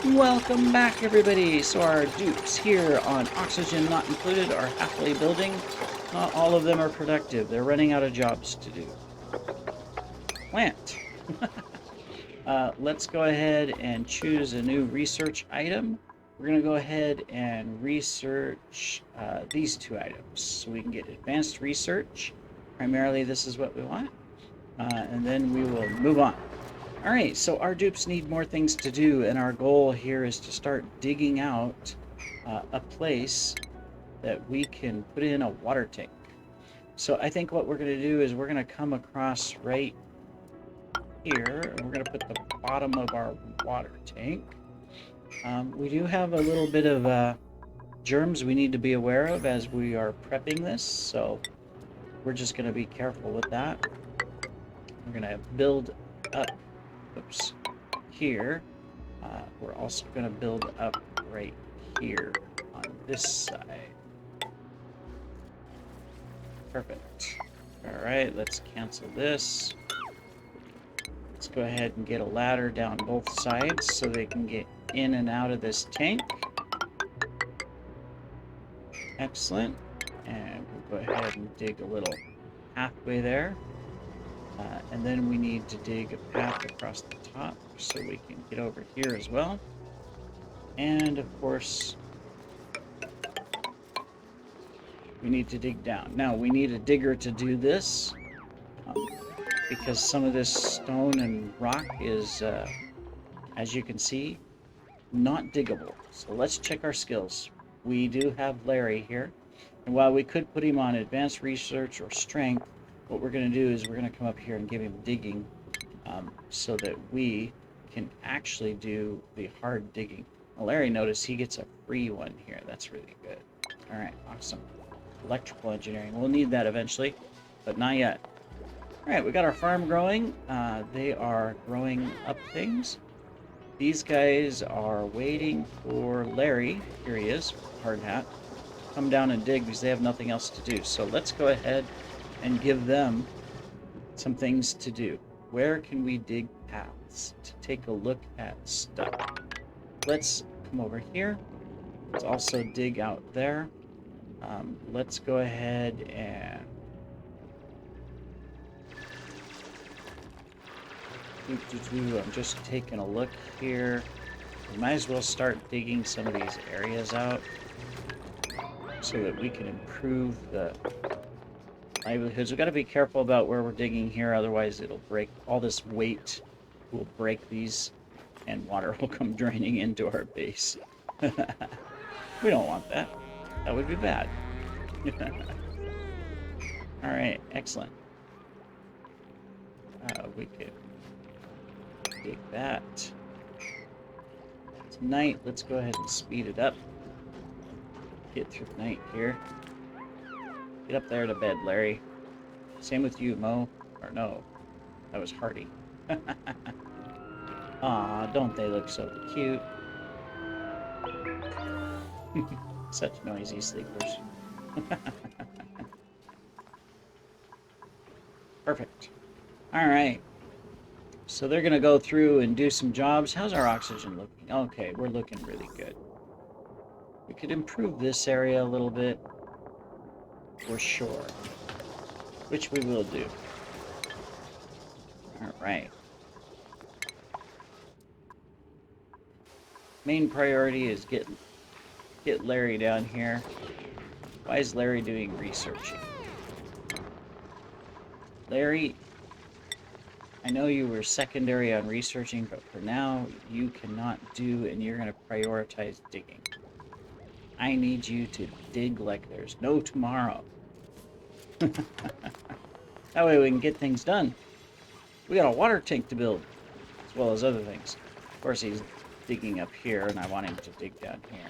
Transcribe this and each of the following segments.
Welcome back, everybody. So our dupes here on Oxygen Not Included are happily building. Not all of them are productive. They're running out of jobs to do. Plant. Let's go ahead and choose a new research item. We're going to go ahead and research these two items. So we can get advanced research. Primarily, this is what we want. And then we will move on. All right, so our dupes need more things to do, and our goal here is to start digging out a place that we can put in a water tank. So I think what we're going to do is we're going to come across right here, and we're going to put the bottom of our water tank. We do have a little bit of germs we need to be aware of as we are prepping this, so we're just going to be careful with that. We're going to build up here. We're also going to build up right here on this side. Perfect. All right, let's cancel this. Let's go ahead and get a ladder down both sides so they can get in and out of this tank. Excellent. And we'll go ahead and dig a little pathway there. And then we need to dig a path across the top so we can get over here as well. And of course, we need to dig down. Now, we need a digger to do this because some of this stone and rock is, as you can see, not diggable. So let's check our skills. We do have Larry here. And while we could put him on advanced research or strength, what we're going to do is we're going to come up here and give him digging so that we can actually do the hard digging. Now, Larry, notice he gets a free one here. That's really good. All right, awesome. Electrical engineering. We'll need that eventually, but not yet. All right, we got our farm growing. They are growing up things. These guys are waiting for Larry. Here he is, hard hat. Come down and dig because they have nothing else to do. So let's go ahead and give them some things to do. Where can we dig paths to take a look at stuff? Let's come over here. Let's also dig out there. Let's go ahead and I'm just taking a look here. We might as well start digging some of these areas out so that we can improve the livelihoods. We've got to be careful about where we're digging here, otherwise it'll break. All this weight will break these and water will come draining into our base. We don't want that. That would be bad. Alright, excellent. We could dig that. It's night. Let's go ahead and speed it up. Get through the night here. Get up there to bed, Larry. Same with you, Mo. Or no, that was Hardy. Aw, don't they look so cute? Such noisy sleepers. Perfect. All right. So they're going to go through and do some jobs. How's our oxygen looking? Okay, we're looking really good. We could improve this area a little bit, for sure, which we will do. All right. Main priority is get Larry down here. Why is Larry doing researching? Larry, I know you were secondary on researching, but for now, you cannot do, and you're going to prioritize digging. I need you to dig like there's no tomorrow. That way we can get things done. We got a water tank to build, as well as other things. Of course, he's digging up here, and I want him to dig down here.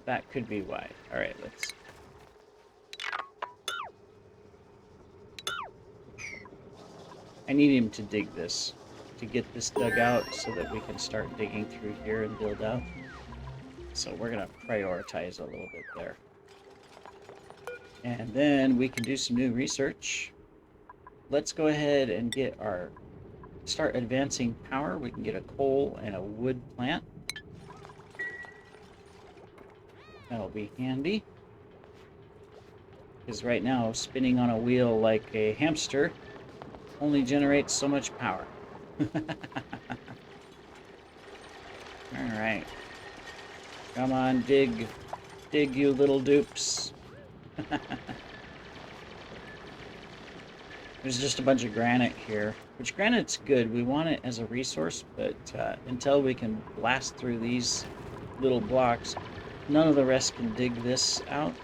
That could be why. All right, let's... I need him to dig this, to get this dug out so that we can start digging through here and build out. So we're going to prioritize a little bit there. And then we can do some new research. let's go ahead and start advancing power. We can get a coal and a wood plant. That'll be handy. Because right now, spinning on a wheel like a hamster only generates so much power. Alright. Come on, dig. Dig, you little dupes. There's just a bunch of granite here. Which granite's good. We want it as a resource, but until we can blast through these little blocks, none of the rest can dig this out.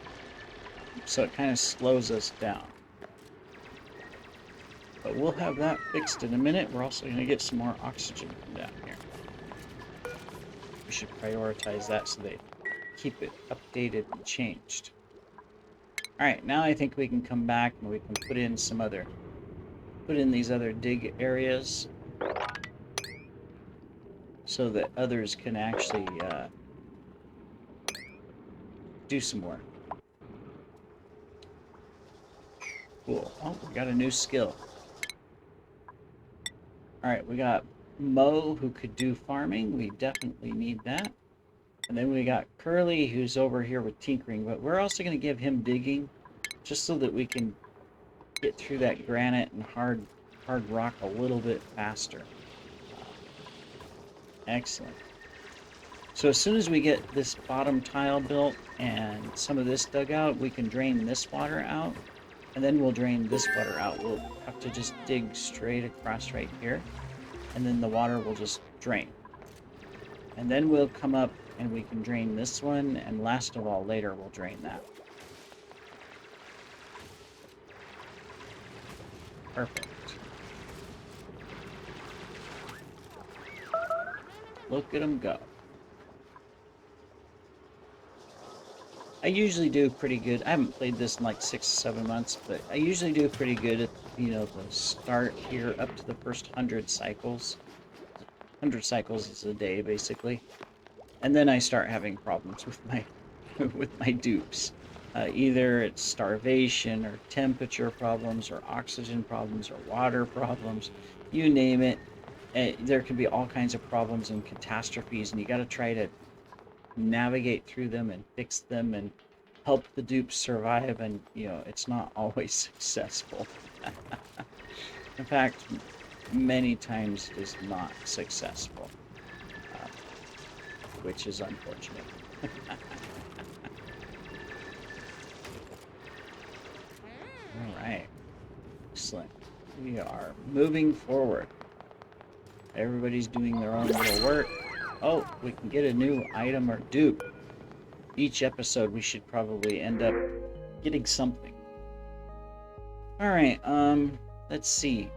So it kind of slows us down. But we'll have that fixed in a minute. We're also going to get some more oxygen from down here. We should prioritize that so they keep it updated and changed. Alright, now I think we can come back and we can put in these other dig areas so that others can actually do some work. Cool. Oh, we got a new skill. Alright, we got Mo, who could do farming. We definitely need that. And then we got Curly, who's over here with tinkering, but we're also going to give him digging, just so that we can get through that granite and hard rock a little bit faster. Excellent. So as soon as we get this bottom tile built and some of this dug out, we can drain this water out, and then we'll drain this water out. We'll have to just dig straight across right here, and then the water will just drain. And then we'll come up and we can drain this one, and last of all, later we'll drain that. Perfect. Look at them go. I usually do pretty good. I haven't played this in like 6 or 7 months, but I usually do pretty good at, the start here up to the first 100 cycles. 100 cycles is a day, basically. And then I start having problems with my with my dupes. Either it's starvation or temperature problems or oxygen problems or water problems. You name it. There can be all kinds of problems and catastrophes, and you got to try to navigate through them and fix them and help the dupes survive, and it's not always successful. In fact, many times it is not successful, which is unfortunate. Alright, excellent. We are moving forward. Everybody's doing their own little work. Oh, we can get a new item or dupe. Each episode we should probably end up getting something. Alright, let's see.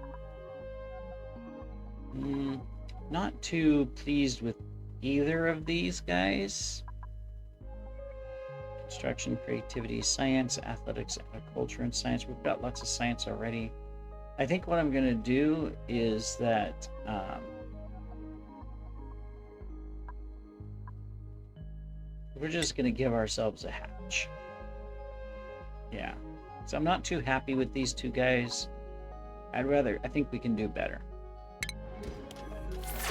Not too pleased with either of these guys. Construction, creativity, science, athletics, agriculture, and science. We've got lots of science already. I think what I'm going to do is that we're just going to give ourselves a hatch. Yeah. So I'm not too happy with these two guys. I think we can do better.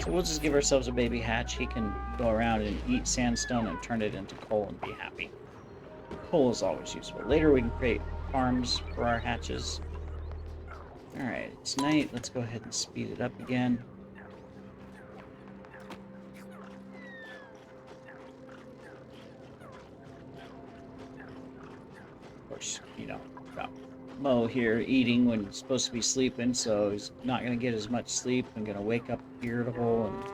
So we'll just give ourselves a baby hatch. He can go around and eat sandstone and turn it into coal and be happy. Coal is always useful. Later we can create farms for our hatches. Alright, it's night. Let's go ahead and speed it up again. Of course, got Mo here eating when he's supposed to be sleeping, so he's not going to get as much sleep. I'm going to wake up irritable and...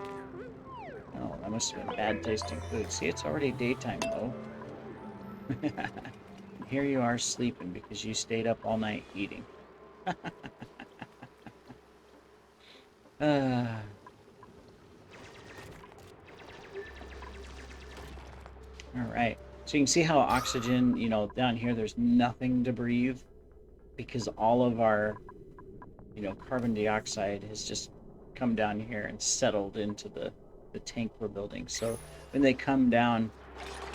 Oh, that must have been bad tasting food. See, it's already daytime, Mo. Here you are sleeping because you stayed up all night eating. Alright. So you can see how oxygen, down here there's nothing to breathe because all of our, carbon dioxide has just come down here and settled into the tank we're building. So when they come down,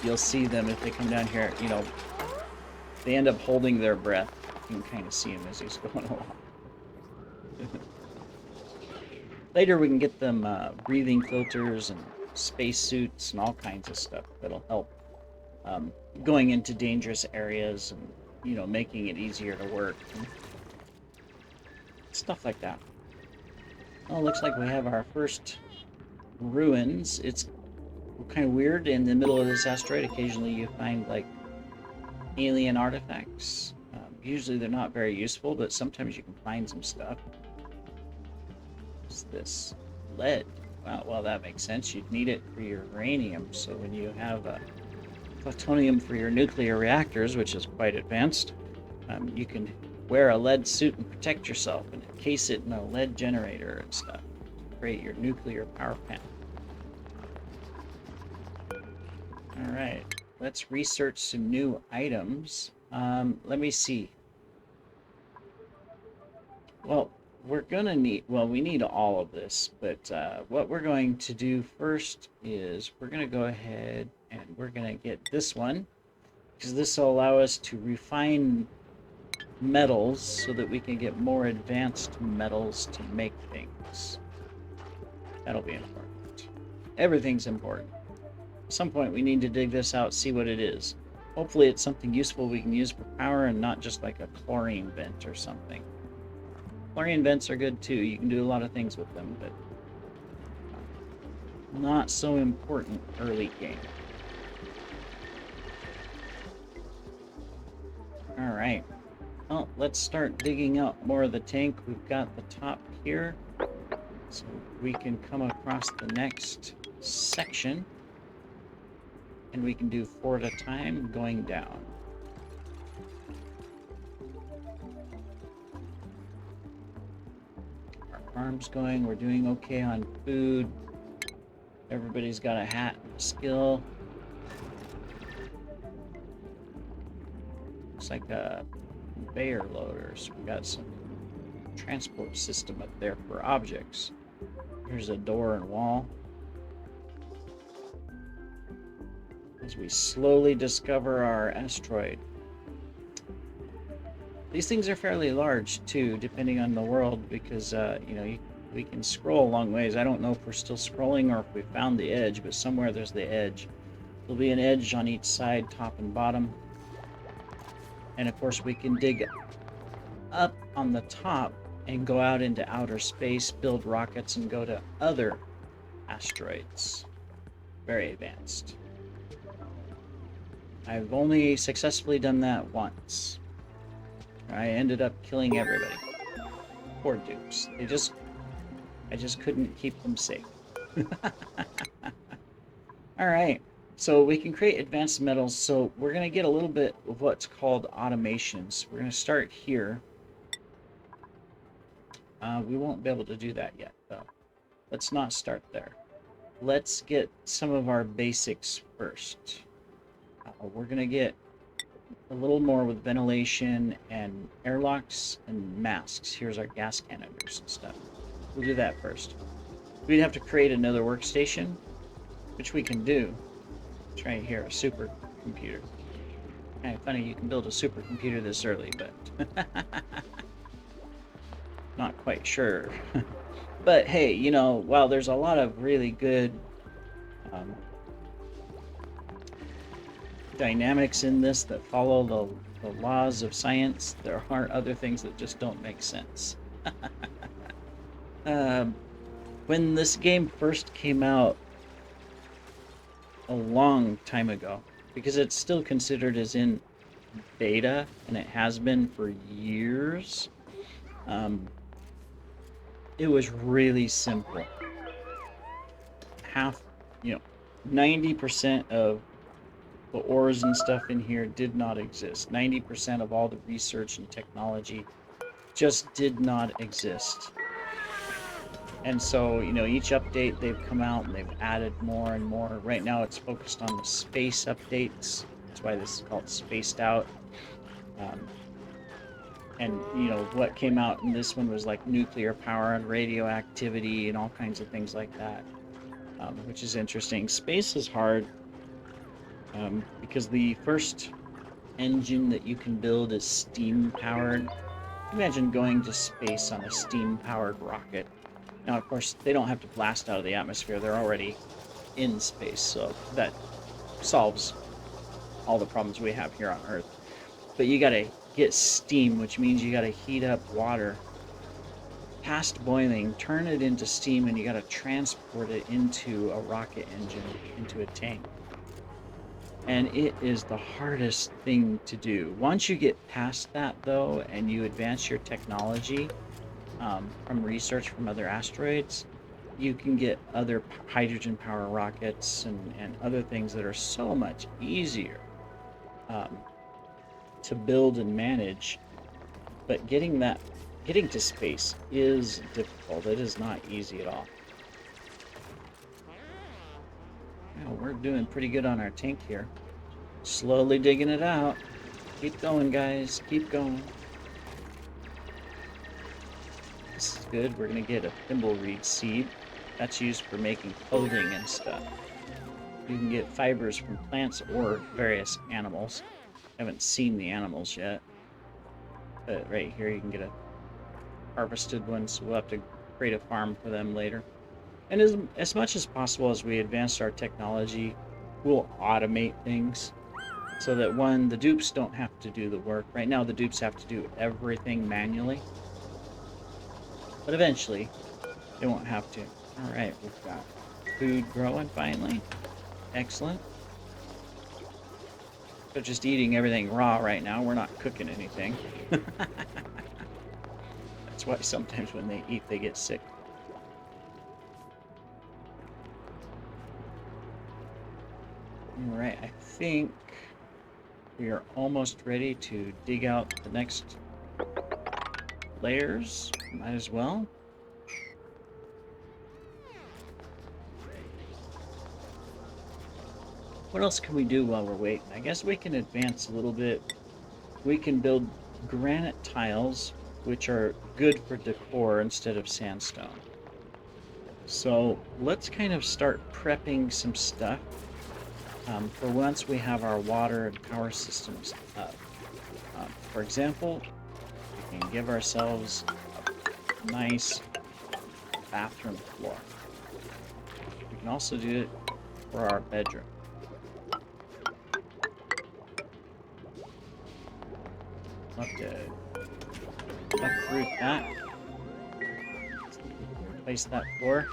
you'll see them, if they come down here, they end up holding their breath. You can kind of see him as he's going along. Later we can get them breathing filters and space suits and all kinds of stuff that'll help going into dangerous areas and, you know, making it easier to work and stuff like that. Oh, looks like we have our first ruins. It's kind of weird. In the middle of this asteroid, occasionally you find like alien artifacts. Usually they're not very useful, but sometimes you can find some stuff. What's this? Lead. Wow, well, that makes sense. You'd need it for your uranium. So when you have plutonium for your nuclear reactors, which is quite advanced, you can wear a lead suit and protect yourself and encase it in a lead generator and stuff. Create your nuclear power plant. Alright, let's research some new items. Let me see. Well, we're gonna need, well, we need all of this, but what we're going to do first is we're gonna go ahead and we're gonna get this one, because this will allow us to refine metals so that we can get more advanced metals to make things. That'll be important. Everything's important. At some point we need to dig this out, see what it is. Hopefully it's something useful we can use for power and not just like a chlorine vent or something. Chlorine vents are good too. You can do a lot of things with them, but not so important early game. Alright. Well, let's start digging out more of the tank. We've got the top here, so we can come across the next section, and we can do 4 at a time going down. Our farm's going. We're doing okay on food. Everybody's got a hat and a skill. Looks like a conveyor loaders. We got some transport system up there for objects. Here's a door and wall. As we slowly discover our asteroid. These things are fairly large too, depending on the world, because you know, we can scroll a long ways. I don't know if we're still scrolling or if we found the edge, but somewhere there's the edge. There'll be an edge on each side, top and bottom. And of course we can dig up on the top and go out into outer space, build rockets, and go to other asteroids. Very advanced. I've only successfully done that once. I ended up killing everybody. Poor dupes. I just couldn't keep them safe. Alright. So we can create advanced metals, so we're going to get a little bit of what's called automations. We're going to start here. We won't be able to do that yet, though. Let's not start there. Let's get some of our basics first. We're going to get a little more with ventilation and airlocks and masks. Here's our gas canisters and stuff. We'll do that first. We'd have to create another workstation, which we can do. Right here, a supercomputer. Kind of funny you can build a supercomputer this early, but not quite sure. But hey, you know, while there's a lot of really good dynamics in this that follow the laws of science, there are other things that just don't make sense. When this game first came out, a long time ago, because it's still considered as in beta, and it has been for years. It was really simple. Half, you know, 90% of the ores and stuff in here did not exist. 90% of all the research and technology just did not exist. And so, you know, each update they've come out and they've added more and more. Right now it's focused on the space updates. That's why this is called Spaced Out. And, you know, what came out in this one was like nuclear power and radioactivity and all kinds of things like that, which is interesting. Space is hard because the first engine that you can build is steam powered. Imagine going to space on a steam powered rocket. Now, of course, they don't have to blast out of the atmosphere. They're already in space, so that solves all the problems we have here on Earth. But you gotta get steam, which means you gotta heat up water past boiling, turn it into steam, and you gotta transport it into a rocket engine, into a tank. And it is the hardest thing to do. Once you get past that, though, and you advance your technology from research from other asteroids, you can get other hydrogen power rockets and other things that are so much easier to build and manage. But getting to space is difficult. It is not easy at all. Well, we're doing pretty good on our tank here. Slowly digging it out. Keep going, guys. Keep going. This is good. We're going to get a thimbleweed seed. That's used for making clothing and stuff. You can get fibers from plants or various animals. I haven't seen the animals yet. But right here you can get a harvested one, so we'll have to create a farm for them later. And as much as possible as we advance our technology, we'll automate things so that, one, the dupes don't have to do the work. Right now the dupes have to do everything manually. But eventually, they won't have to. Alright, we've got food growing finally. Excellent. They're just eating everything raw right now. We're not cooking anything. That's why sometimes when they eat, they get sick. Alright, I think we are almost ready to dig out the next layers. Might as well. What else can we do while we're waiting? I guess we can advance a little bit. We can build granite tiles, which are good for decor instead of sandstone. So let's kind of start prepping some stuff for once we have our water and power systems up. For example, we can give ourselves a nice bathroom floor. We can also do it for our bedroom. I'll have to uproot that. Replace that floor.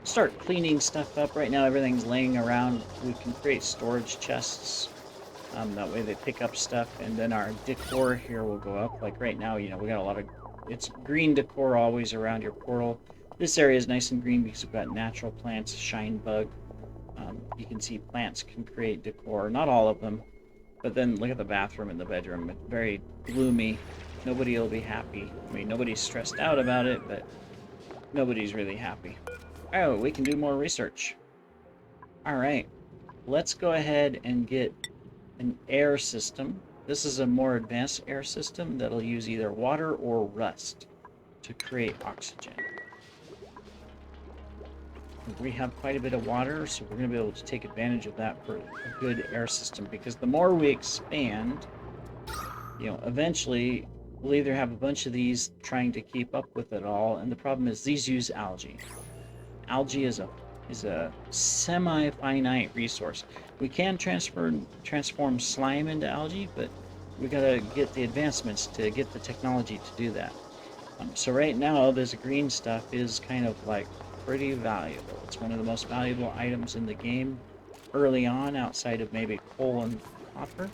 Start cleaning stuff up. Right now everything's laying around. We can create storage chests. That way they pick up stuff, and then our decor here will go up. Like right now, you know, we got a lot of... It's green decor always around your portal. This area is nice and green because we've got natural plants, shine bug. You can see plants can create decor. Not all of them. But then look at the bathroom and the bedroom. It's very gloomy. Nobody will be happy. I mean, nobody's stressed out about it, but nobody's really happy. Oh, we can do more research. Alright. Let's go ahead and get an air system. This is a more advanced air system that'll use either water or rust to create oxygen. We have quite a bit of water, so we're going to be able to take advantage of that for a good air system, because the more we expand, you know, eventually we'll either have a bunch of these trying to keep up with it all, and the problem is these use algae. Algae is a semi-finite resource. We can transform slime into algae, but we gotta get the advancements to get the technology to do that. So right now, this green stuff is kind of like pretty valuable. It's one of the most valuable items in the game early on, outside of maybe coal and copper.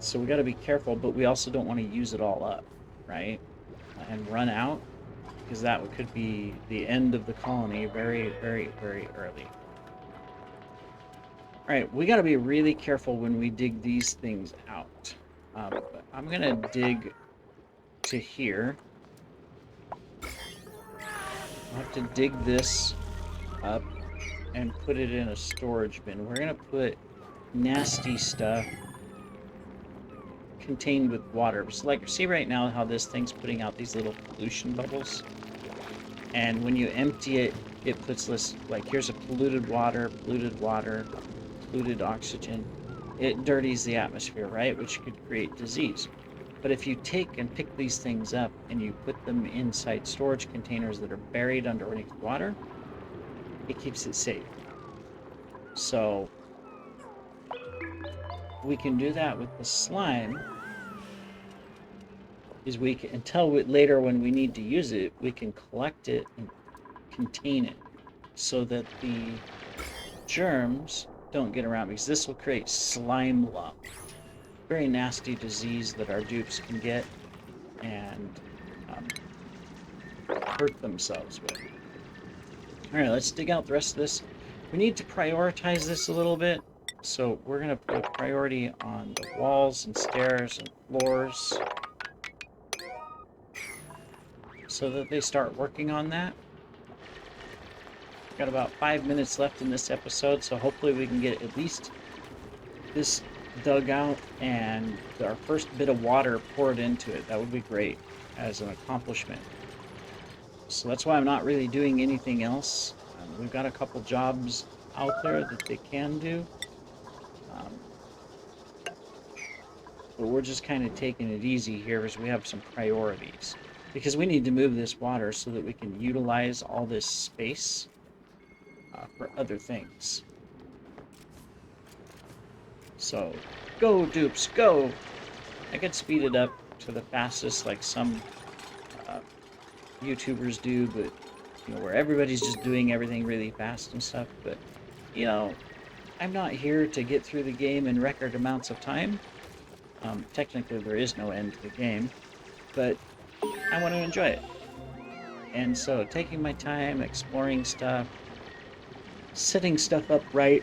So we got to be careful, but we also don't want to use it all up, right? And run out, because that could be the end of the colony very, very, very early. Alright, we got to be really careful when we dig these things out. But I'm going to dig to here. I'll have to dig this up and put it in a storage bin. We're going to put nasty stuff contained with water. So like, see right now how this thing's putting out these little pollution bubbles? And when you empty it, it puts this, like, here's a polluted water, polluted oxygen. It dirties the atmosphere, right? Which could create disease. But if you take and pick these things up and you put them inside storage containers that are buried underneath water, it keeps it safe. So we can do that with the slime. Is we can, until later when we need to use it, we can collect it and contain it so that the germs don't get around, because this will create slime lump. Very nasty disease that our dupes can get and hurt themselves with. All right, let's dig out the rest of this. We need to prioritize this a little bit. So we're going to put a priority on the walls and stairs and floors so that they start working on that. We've got about 5 minutes left in this episode, so hopefully we can get at least this dug out and our first bit of water poured into it. That would be great as an accomplishment. So that's why I'm not really doing anything else. We've got a couple jobs out there that they can do. But we're just kind of taking it easy here as we have some priorities. Because we need to move this water so that we can utilize all this space for other things. So, go dupes, go! I could speed it up to the fastest like some YouTubers do, but you know, where everybody's just doing everything really fast and stuff. But you know, I'm not here to get through the game in record amounts of time. Technically, there is no end to the game, but I want to enjoy it. And so, taking my time, exploring stuff, setting stuff up right,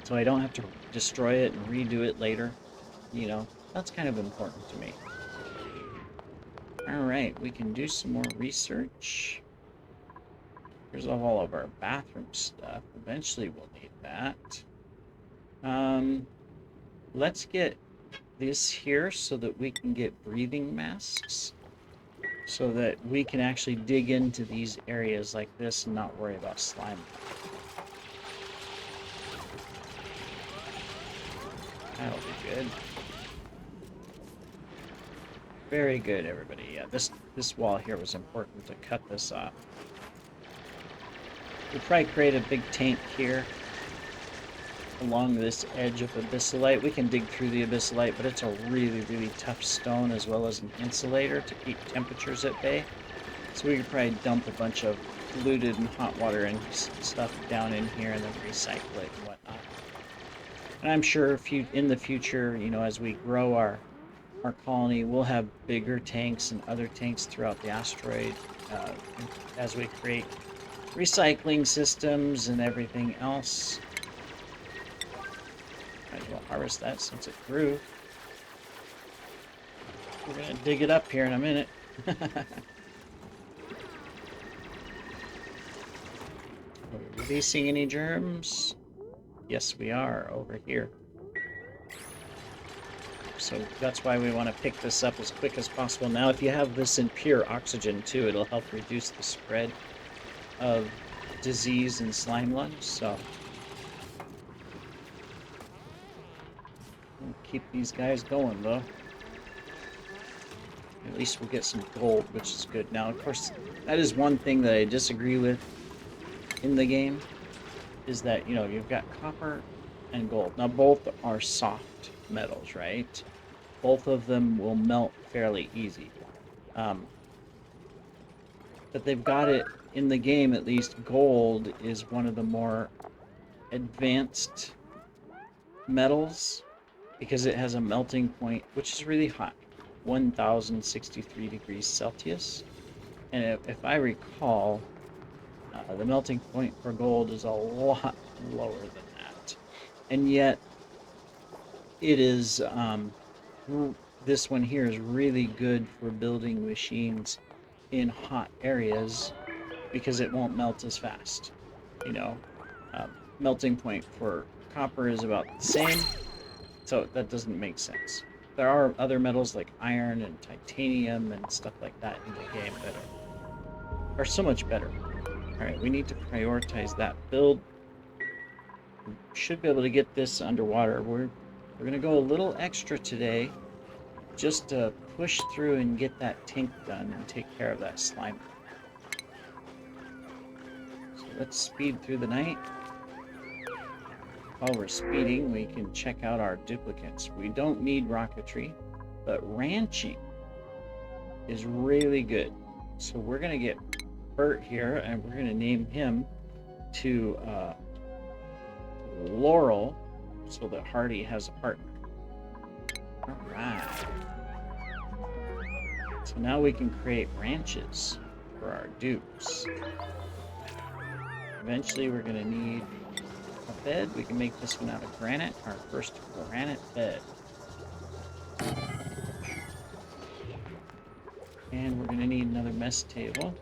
so I don't have to destroy it and redo it later. You know, that's kind of important to me. Alright, we can do some more research. Here's all of our bathroom stuff. Eventually we'll need that. Let's get this here so that we can get breathing masks. So that we can actually dig into these areas like this and not worry about slime. That'll be good. Very good, everybody. Yeah, this wall here was important to cut this off. We'll probably create a big tank here along this edge of abyssalite. We can dig through the abyssalite, but it's a really, really tough stone as well as an insulator to keep temperatures at bay. So we could probably dump a bunch of polluted and hot water and stuff down in here and then recycle it and whatnot. And I'm sure in the future, you know, as we grow our colony, we'll have bigger tanks and other tanks throughout the asteroid as we create recycling systems and everything else. Might as well harvest that since it grew. We're gonna dig it up here in a minute. Are we releasing any germs? Yes, we are over here. So that's why we want to pick this up as quick as possible. Now, if you have this in pure oxygen too, it'll help reduce the spread of disease and slime lungs. So we'll keep these guys going though. At least we'll get some gold, which is good. Now, of course, that is one thing that I disagree with in the game, is that, you know, you've got copper and gold. Now, both are soft metals, right? Both of them will melt fairly easy. But they've got it in the game, at least. Gold is one of the more advanced metals because it has a melting point which is really high, 1063 degrees Celsius. And if I recall, the melting point for gold is a lot lower than that. And yet, it is, this one here is really good for building machines in hot areas because it won't melt as fast. You know, melting point for copper is about the same, so that doesn't make sense. There are other metals like iron and titanium and stuff like that in the game that are so much better. Alright, we need to prioritize that build. We should be able to get this underwater. We're going to go a little extra today just to push through and get that tank done and take care of that slime. So let's speed through the night. While we're speeding, we can check out our duplicates. We don't need rocketry, but ranching is really good. So we're going to get Bert here, and we're going to name him to Laurel so that Hardy has a partner. All right. So now we can create ranches for our dupes. Eventually we're going to need a bed. We can make this one out of granite, our first granite bed. And we're going to need another mess table.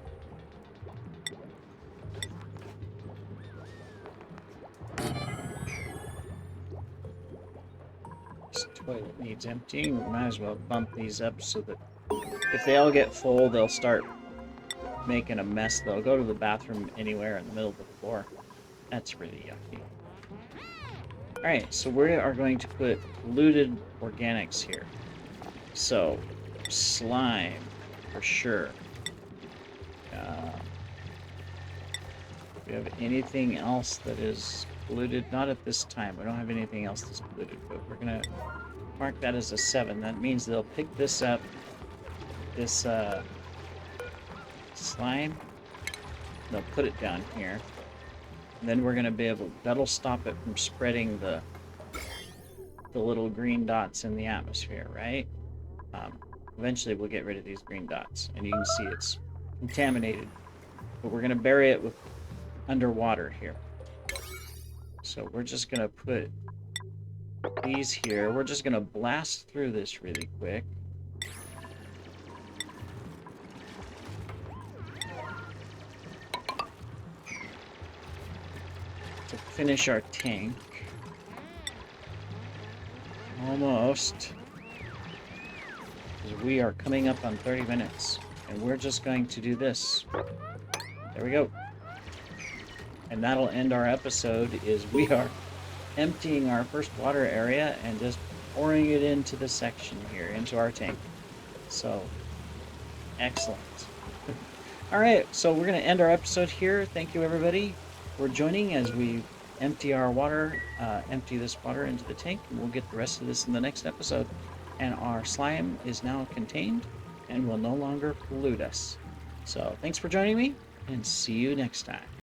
This toilet needs emptying. We might as well bump these up so that if they all get full, they'll start making a mess. They'll go to the bathroom anywhere in the middle of the floor. That's really yucky. Alright, so we are going to put polluted organics here. So, slime, for sure. Do we have anything else that is polluted? Not at this time. We don't have anything else that's polluted, but we're going to mark that as a 7. That means they'll pick this up, this slime. They'll put it down here. And then we're going to be able, that'll stop it from spreading the little green dots in the atmosphere, right? Eventually we'll get rid of these green dots, and you can see it's contaminated. But we're going to bury it with underwater here. So we're just going to put these here. We're just going to blast through this really quick. To finish our tank. Almost. We are coming up on 30 minutes. And we're just going to do this. There we go. And that'll end our episode, is we are emptying our first water area and just pouring it into the section here, into our tank. So, excellent. Alright, so we're going to end our episode here. Thank you, everybody, for joining as we empty our water, empty this water into the tank, and we'll get the rest of this in the next episode. And our slime is now contained and will no longer pollute us. So, thanks for joining me, and see you next time.